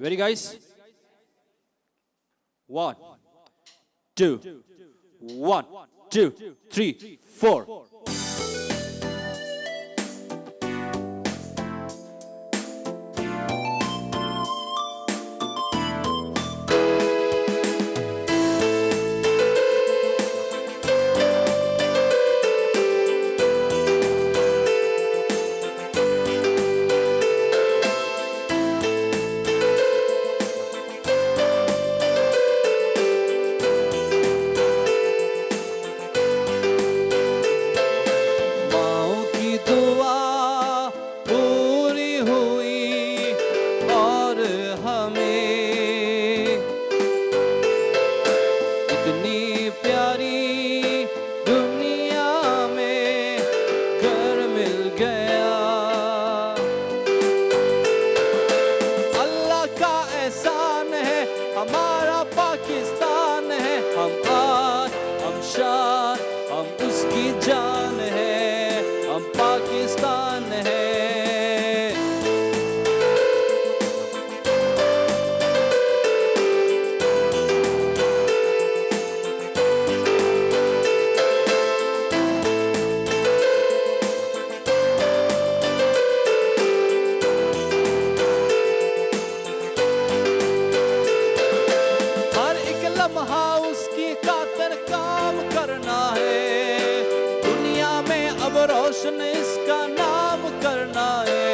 Ready, guys? One, two, one, two, three, four. हमारा पाकिस्तान है, हम आज, हम शान, हम उसकी जान है, हम पाकिस्तान है। लम्हा उसकी खातिर काम करना है, दुनिया में अब रोशन इसका नाम करना है।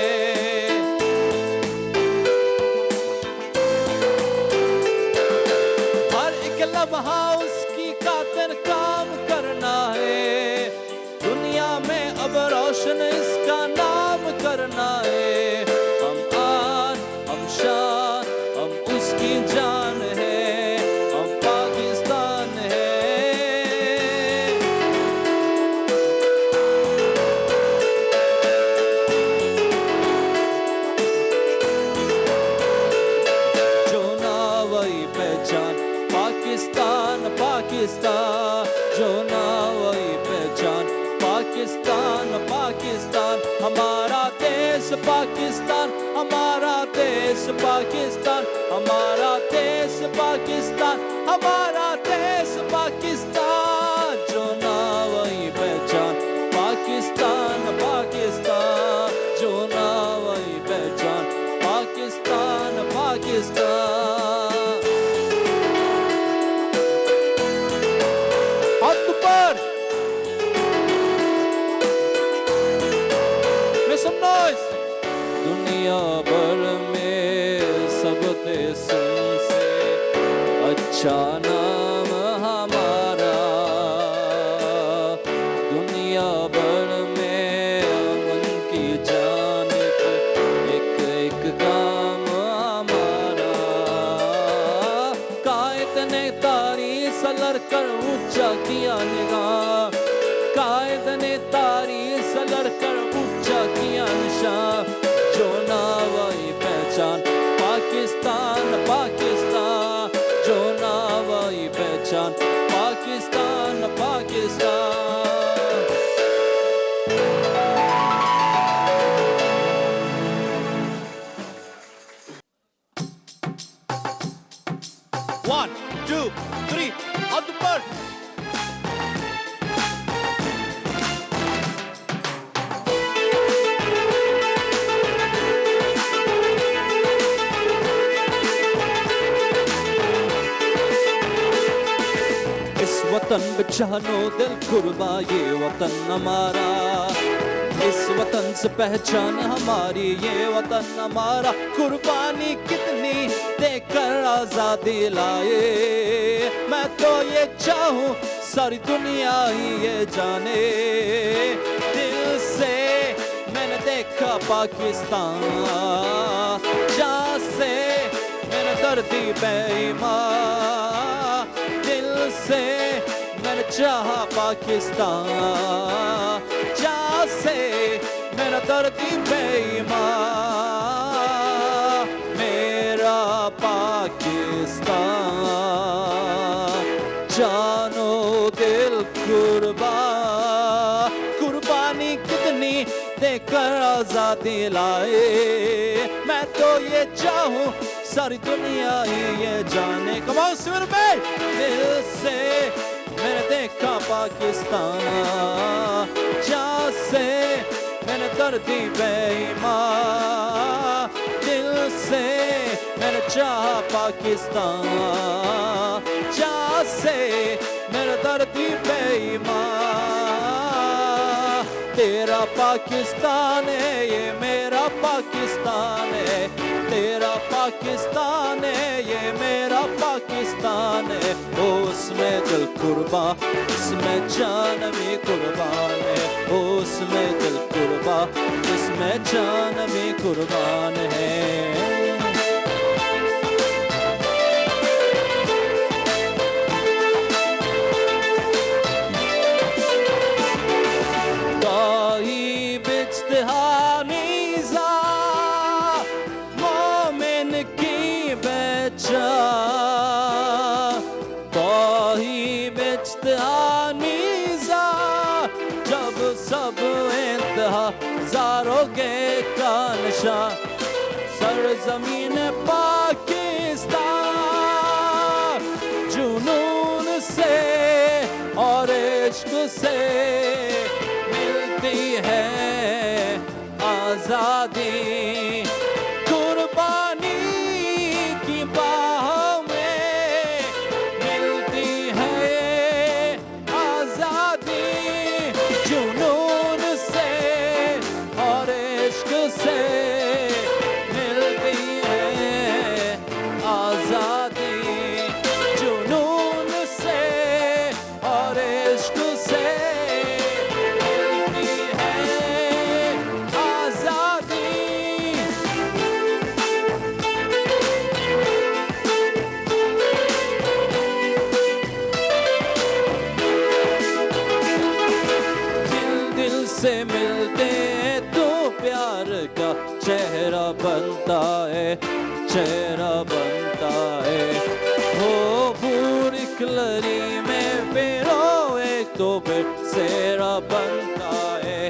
हर एक लम्हा उसकी खातिर काम करना है, दुनिया में अब रोशन इसका नाम करना है। हम आज, हम शान, हम उसकी जान है, पाकिस्तान पाकिस्तान, जो ना वही पहचान। पाकिस्तान पाकिस्तान, हमारा देश पाकिस्तान, हमारा देश पाकिस्तान, हमारा देश पाकिस्तान, हमारा देश पाकिस्तान, जो ना वही पहचान। पाकिस्तान पाकिस्तान, जो ना वही पहचान। पाकिस्तान पाकिस्तान। हाथ ऊपर, make some noise। दुनिया भर में सब देशों से अच्छा नाम हमारा, दुनिया भर में अमन की जानिब एक एक काम हमारा। कायद ने तारीख सलर कर ऊंचा किया निगाह, कायद ने तारीख सलर कर ऊंचा किया निशान, जो ना वही पहचान। पाकिस्तान पाकिस्तान, जो ना वही पहचान। Pakistan Pakistan. One, two, three, out the bird. इस वतन बेचानो दिल कुर्बा, ये वतन हमारा। इस वतन से पहचान हमारी, ये वतन हमारा। कुर्बानी कितनी देकर आजादी लाए, मैं तो ये चाहूं सारी दुनिया ही ये जाने। दिल से मैंने देखा पाकिस्तान, जहाँ से मैंने दर्दी बेईमान। दिल से मैंने चाहा पाकिस्तान, जहाँ से मेरा दर्दी बेईमान। मेरा पाकिस्तान, जानो दिल कुर्बा। कुर्बानी कितनी देकर आजादी लाए, मैं तो ये चाहूं सारी दुनिया ही ये जाने। कम ऑन सिमर में दिल से मैंने देखा पाकिस्तान, जहाँ से मैंने धरती बेईमान, दिल से मैंने चाहा पाकिस्तान, जहाँ से मैंने धरती बेईमान। तेरा पाकिस्तान है ये मेरा पाकिस्तान है, तेरा पाकिस्तान है ये मेरा पाकिस्तान है। ओ उसमें दिल कुर्बान, इसमें जान भी कुर्बान है। ओ उसमें दिल कुर्बान, इसमें जान भी कुर्बान है। जब सब इंतज़ारों के का नशा, सरज़मीन पाकिस्तान जुनून से और इश्क से मिलती है आज़ादी। कुर्बानी की बाहों में मिलती है आज़ादी, जुनून से और इश्क से मिलती है आज़ादी, जुनून से और इश्क से मिलती है आज़ादी। दिल दिल से मिलते तो प्यार का चेहरा बनता है, चेहरा बनता है। हो पूरी कलरी में पिरो एक तो फिर चेहरा बनता है,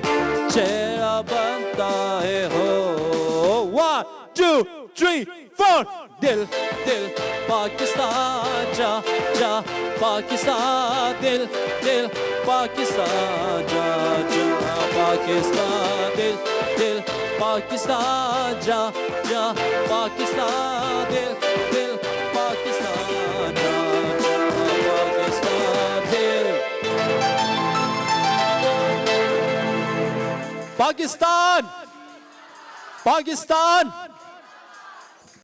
चेहरा बनता है। हो 1 2 3 4 दिल दिल पाकिस्तान जा जा पाकिस्तान, दिल दिल पाकिस्तान जा जा पाकिस्तान, दिल दिल पाकिस्तान जा जा पाकिस्तान, दिल दिल पाकिस्तान जा जा पाकिस्तान, दिल पाकिस्तान, पाकिस्तान।